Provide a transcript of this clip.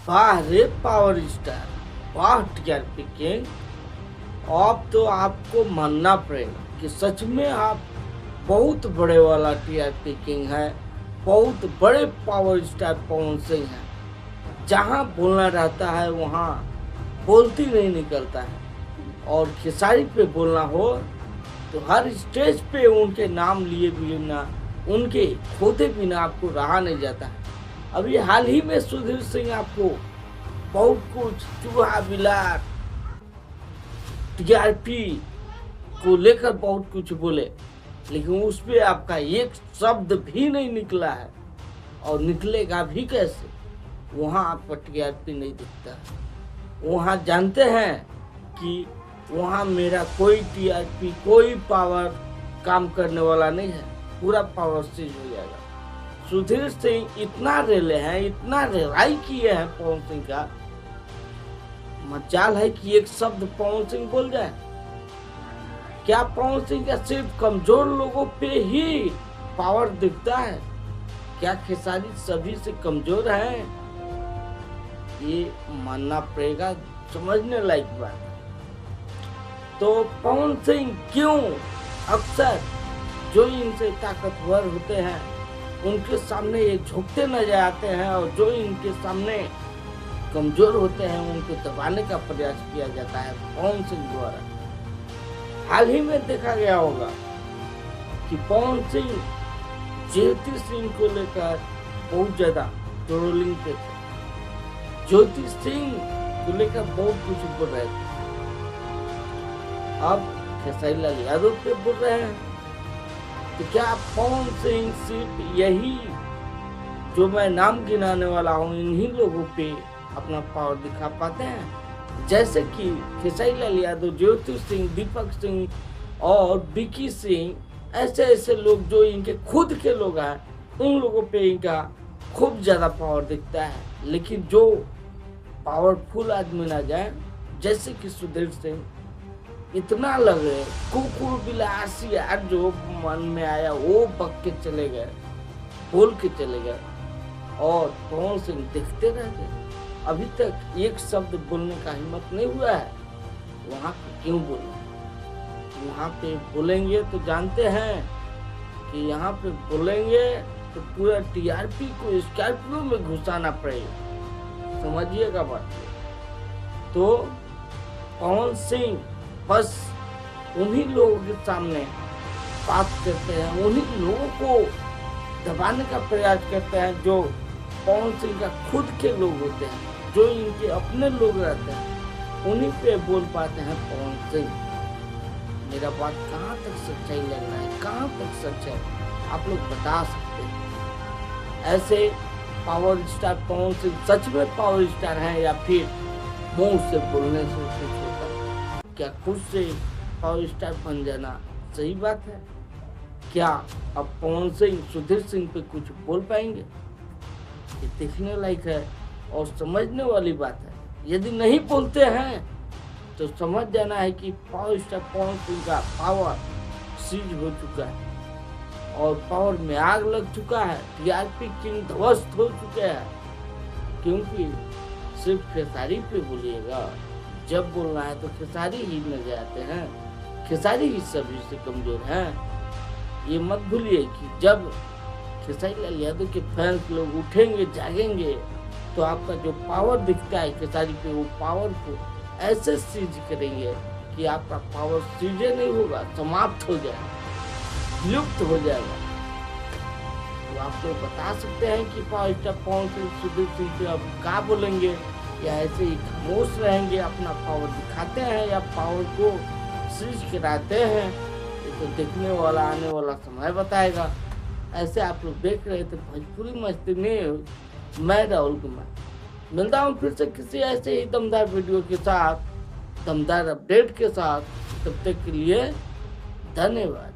वाह रे power star, वाह टीआरपी किंग। अब तो आपको मानना पड़ेगा कि सच में आप बहुत बड़े वाला टीआरपी किंग है, बहुत बड़े पावर स्टार पवन सिंह है। जहाँ बोलना रहता है वहाँ बोलती नहीं निकलता है, और खेसारी पे बोलना हो तो हर स्टेज पे उनके नाम लिए बिना, उनके खोते बिना आपको रहा नहीं जाता है। अभी हाल ही में सुधीर सिंह आपको बहुत कुछ चूहा बिलार टीआरपी को लेकर बहुत कुछ बोले, लेकिन उस पे आपका एक शब्द भी नहीं निकला है, और निकलेगा भी कैसे। वहाँ आपका टीआरपी नहीं दिखता है। वहाँ जानते हैं कि वहाँ मेरा कोई टीआरपी, कोई पावर काम करने वाला नहीं है, पूरा पावर सीज हो जाएगा। सुधीर सिंह इतना रेले हैं, इतना रेलाई किए हैं पवन सिंह का, मजाल है कि एक शब्द पवन सिंह बोल जाए। क्या पवन सिंह का सिर्फ कमजोर लोगों पे ही पावर दिखता है? क्या खेसारी सभी से कमजोर है? ये मानना पड़ेगा, समझने लायक बात है। तो पवन सिंह क्यों अक्सर जो इनसे ताकतवर होते हैं उनके सामने ये झुकते नजर आते हैं, और जो इनके सामने कमजोर होते हैं उनको दबाने का प्रयास किया जाता है पवन सिंह द्वारा। हाल ही में देखा गया होगा कि पवन सिंह ज्योति सिंह को लेकर बहुत ज्यादा ट्रोलिंग पे थे, ज्योति सिंह को लेकर बहुत कुछ बोल रहे थे। अब खेसारी लाल यादव पे बोल रहे हैं, तो क्या पवन सिंह सिर्फ यही जो मैं नाम गिनाने वाला हूँ इन्हीं लोगों पे अपना पावर दिखा पाते हैं? जैसे कि खेसारी लाल यादव, ज्योति सिंह, दीपक सिंह और विकी सिंह, ऐसे ऐसे लोग जो इनके खुद के लोग हैं, उन लोगों पे इनका खूब ज्यादा पावर दिखता है। लेकिन जो पावरफुल आदमी ना जाए, जैसे कि सुधीर सिंह, इतना लगे कुकुर बिलास यार, जो मन में आया वो बक के चले गए, बोल के चले गए, और पवन सिंह देखते रह गए। अभी तक एक शब्द बोलने का हिम्मत नहीं हुआ है। वहाँ पे क्यों बोले? वहाँ पे बोलेंगे तो जानते हैं कि यहाँ पे बोलेंगे तो पूरा टीआरपी को स्कॉर्पियो में घुसाना पड़ेगा, समझिएगा बात। तो पवन सिंह बस उन्हीं लोगों के सामने बात करते हैं, उन्हीं लोगों को दबाने का प्रयास करते हैं जो पवन सिंह का खुद के लोग होते हैं, जो इनके अपने लोग रहते हैं, उन्हीं पे बोल पाते हैं पवन सिंह। मेरा बात कहाँ तक सच्चाई लग रहा है, कहाँ तक सच है, आप लोग बता सकते हैं। ऐसे पावर स्टार पवन सिंह सच में पावर स्टार है, या फिर मुंह से बोलने से कुछ होता है? क्या खुद से पावर स्टार बन जाना सही बात है? क्या अब पवन सिंह सुधीर सिंह पे कुछ बोल पाएंगे? ये देखने लायक है और समझने वाली बात है। यदि नहीं बोलते हैं तो समझ जाना है कि पावर स्टार पवन सिंह का पावर सीज हो चुका है, और पावर में आग लग चुका है, टीआरपी किंग ध्वस्त हो चुके हैं। क्योंकि सिर्फ खेसारी पे बोलिएगा, जब बोलना है तो खेसारी ही नजर आते हैं, खेसारी ही सभी से कमजोर हैं। ये मत भूलिए कि जब खेसारी लाल यादव के फैंस लोग उठेंगे, जागेंगे, तो आपका जो पावर दिखता है खेसारी पे, वो पावर को ऐसे सीज करेंगे कि आपका पावर सीजे नहीं होगा, समाप्त हो जाएगा, लुप्त हो जाएगा। तो आप लोग बता सकते हैं कि पावर स्टार पवन सिंह सुधीर सिंह पे अब क्या बोलेंगे, या ऐसे ही खामोश रहेंगे, अपना पावर दिखाते हैं या पावर को सीज कराते हैं? ये तो देखने वाला आने वाला समय बताएगा। ऐसे आप लोग देख रहे थे भोजपुरी मस्ती में, मैं राहुल कुमार। मिलता हूँ फिर से किसी ऐसे ही दमदार वीडियो के साथ, दमदार अपडेट के साथ। तब तक के लिए धन्यवाद।